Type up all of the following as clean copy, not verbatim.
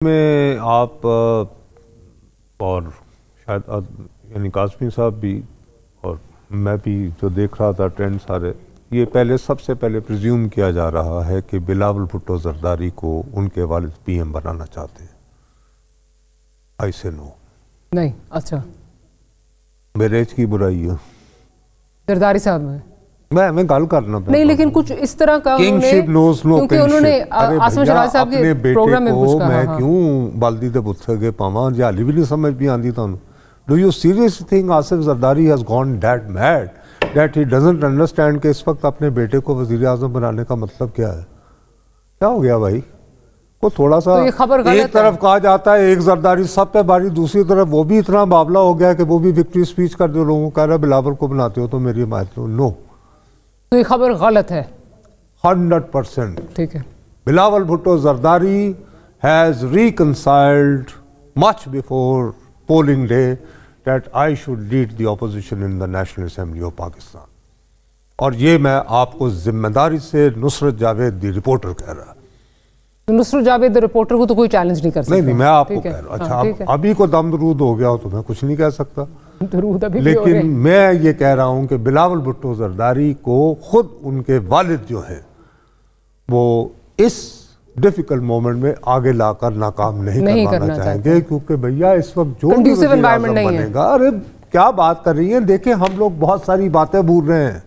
में आप और शायद यानी काज़मी साहब भी और मैं भी जो देख रहा था ट्रेंड सारे, ये पहले सबसे पहले प्रिज्यूम किया जा रहा है कि बिलावल भुट्टो जरदारी को उनके वालिद पीएम बनाना चाहते हैं। आई से नो नहीं। अच्छा, मेरे एज की बुराई है जरदारी साहब में मैं गल करना नहीं, लेकिन कुछ इस तरह का क्योंकि उन्होंने आसम शराज साहब के प्रोग्राम में कुछ कहा। मैं क्यों बल्दी दे पुत्तर के पावां जे हाली भी नहीं समझ भी आंदी तुहानू। Do you seriously think Asif Zardari has gone that mad that he doesn't understand कि इस वक्त अपने बेटे को वजीर आजम बनाने का मतलब क्या है? क्या हो गया भाई को थोड़ा सा तो एक तरफ कहा जाता है एक जरदारी सब पे बारी, दूसरी तरफ वो भी इतना बावला हो गया कि वो भी विक्ट्री स्पीच कर दो लोगों को कह रहा है बिलावल को बनाते हो तो मेरी हिमायत लो। नो, तो ये खबर गलत है 100%। ठीक है। Bilawal Bhutto Zardari has reconciled much before polling day that I should lead the opposition in the National Assembly of Pakistan. और ये मैं आपको जिम्मेदारी से नुसरत जावेद द रिपोर्टर कह रहा। तो नुसरत जावेद द रिपोर्टर को तो कोई चैलेंज नहीं कर सकता। नहीं, मैं आपको कह रहा। अच्छा, अभी को दम दरूद हो गया हो तो मैं कुछ नहीं कह सकता, लेकिन मैं ये कह रहा हूं कि बिलावल भुट्टो जरदारी को खुद उनके वालिद जो है वो इस डिफिकल्ट मोमेंट में आगे लाकर नाकाम नहीं करना चाहेंगे, क्योंकि भैया इस वक्त जो एनवायरनमेंट नहीं बनेगा। अरे क्या बात कर रही है, देखिए हम लोग बहुत सारी बातें भूल रहे हैं।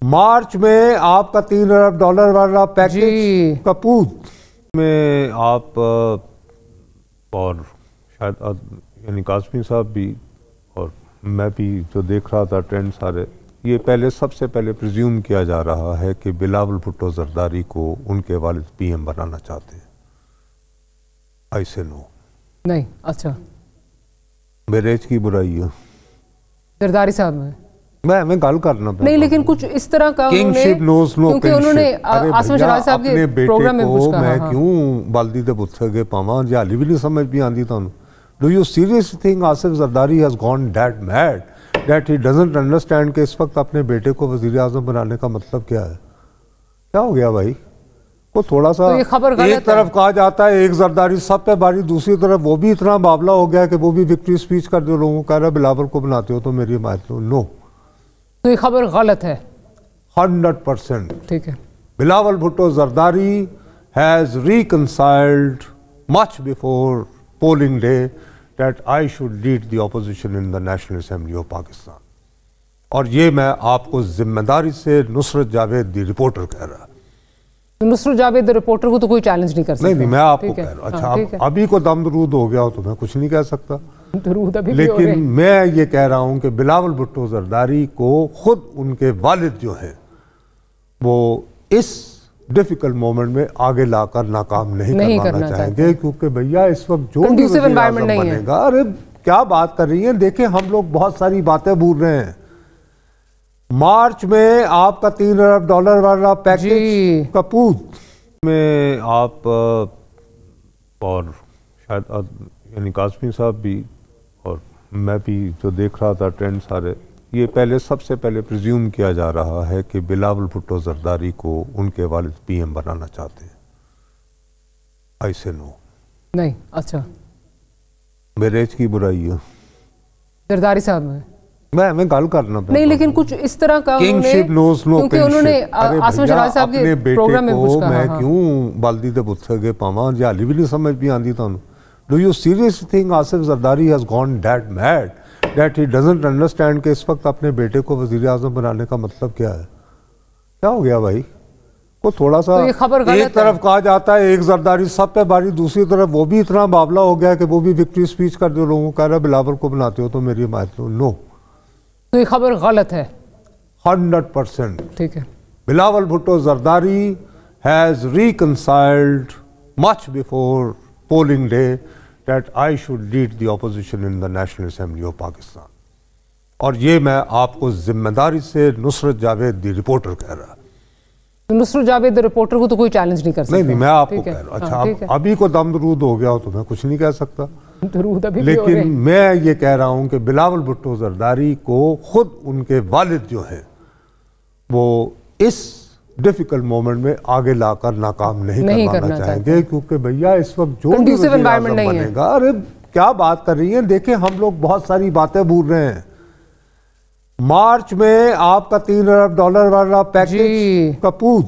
मार्च में आपका $3 अरब वाला पैकेज कपूत में आप और शायद यानी काज़मी साहब भी और मैं भी जो देख रहा था ट्रेंड सारे, ये पहले सबसे पहले प्रिज्यूम किया जा रहा है कि बिलावल भुट्टो जरदारी को उनके वालिद पीएम बनाना चाहते हैं। आई से नो नहीं। अच्छा, मेरे एज की बुराई है जरदारी साहब में मैं गल करना नहीं, लेकिन कुछ इस तरह का क्योंकि उन्होंने आसम शराज साहब के प्रोग्राम में कुछ कहा। मैं क्यों बल्दी दे पुत्तर के पावां जे हाली भी नहीं समझ भी आंदी तुहानू। Do you seriously think Asif Zardari has gone that mad that he doesn't understand कि इस वक्त अपने बेटे को वजीर आजम बनाने का मतलब क्या है? क्या हो गया भाई को थोड़ा सा तो एक तरफ कहा जाता है एक जरदारी सब पे बारी, दूसरी तरफ वो भी इतना बावला हो गया कि वो भी विक्ट्री स्पीच कर दो लोगों को कह रहा है बिलावल को बनाते हो तो मेरी हिमायत लो। नो, तो ये खबर गलत है 100%। ठीक है। Bilawal Bhutto Zardari has reconciled much before polling day that I should lead the opposition in the National Assembly of Pakistan. और ये मैं आपको जिम्मेदारी से नुसरत जावेद द रिपोर्टर कह रहा। तो नुसरत जावेद द रिपोर्टर को तो कोई चैलेंज नहीं कर सकता। नहीं, मैं आपको कह रहा। अच्छा, अभी को दम दरूद हो गया हो तो मैं कुछ नहीं कह सकता, लेकिन मैं ये कह रहा हूं कि बिलावल भुट्टो जरदारी को खुद उनके वालिद जो है वो इस डिफिकल्ट मोमेंट में आगे लाकर नाकाम नहीं करना चाहेंगे, क्योंकि भैया इस वक्त जो एनवायरनमेंट नहीं बनेगा। अरे क्या बात कर रही है, देखिए हम लोग बहुत सारी बातें भूल रहे हैं। मार्च में आपका $3 अरब वाला पैकेज कपूत में आप और शायद यानी काज़मी साहब भी और मैं भी जो देख रहा था ट्रेंड सारे, ये पहले सबसे पहले प्रिज्यूम किया जा रहा है कि बिलावल भुट्टो जरदारी को उनके वालिद पीएम बनाना चाहते हैं। आई से नो नहीं। अच्छा, मेरे एज की बुराई है जरदारी साहब में मैं गल करना नहीं, लेकिन कुछ इस तरह का क्योंकि उन्होंने आसम शराज साहब के प्रोग्राम में कुछ कहा। मैं क्यों बल्दी दे पुत्तर के पावां जे हाली भी नहीं समझ भी आंदी तुहानू। Do you seriously think Asif Zardari has gone that mad that he doesn't understand कि इस वक्त अपने बेटे को वजीर आजम बनाने का मतलब क्या है? क्या हो गया भाई को थोड़ा सा तो एक तरफ कहा जाता है एक जरदारी सब पे बारी, दूसरी तरफ वो भी इतना बावला हो गया कि वो भी विक्ट्री स्पीच कर दो लोगों को कह रहा है बिलावल को बनाते हो तो मेरी हिमायत लो। नो, तो ये खबर गलत है 100%। ठीक है। Bilawal Bhutto Zardari has reconciled much before polling day that I should lead the opposition in the National Assembly of Pakistan. और ये मैं आपको जिम्मेदारी से नुसरत जावेद द रिपोर्टर कह रहा। तो नुसरत जावेद द रिपोर्टर को तो कोई चैलेंज नहीं कर सकता। नहीं, मैं आपको कह रहा। अच्छा, अभी को दम दरूद हो गया हो तो मैं कुछ नहीं कह सकता, लेकिन मैं ये कह रहा हूं कि बिलावल भुट्टो जरदारी को खुद उनके वालिद जो है वो इस डिफिकल्ट मोमेंट में आगे लाकर नाकाम नहीं करना चाहेंगे, क्योंकि भैया इस वक्त जो बनेगा, अरे क्या बात कर रही है। देखिए हम लोग बहुत सारी बातें भूल रहे हैं। मार्च में आपका $3 अरब वाला पैकेज कपूत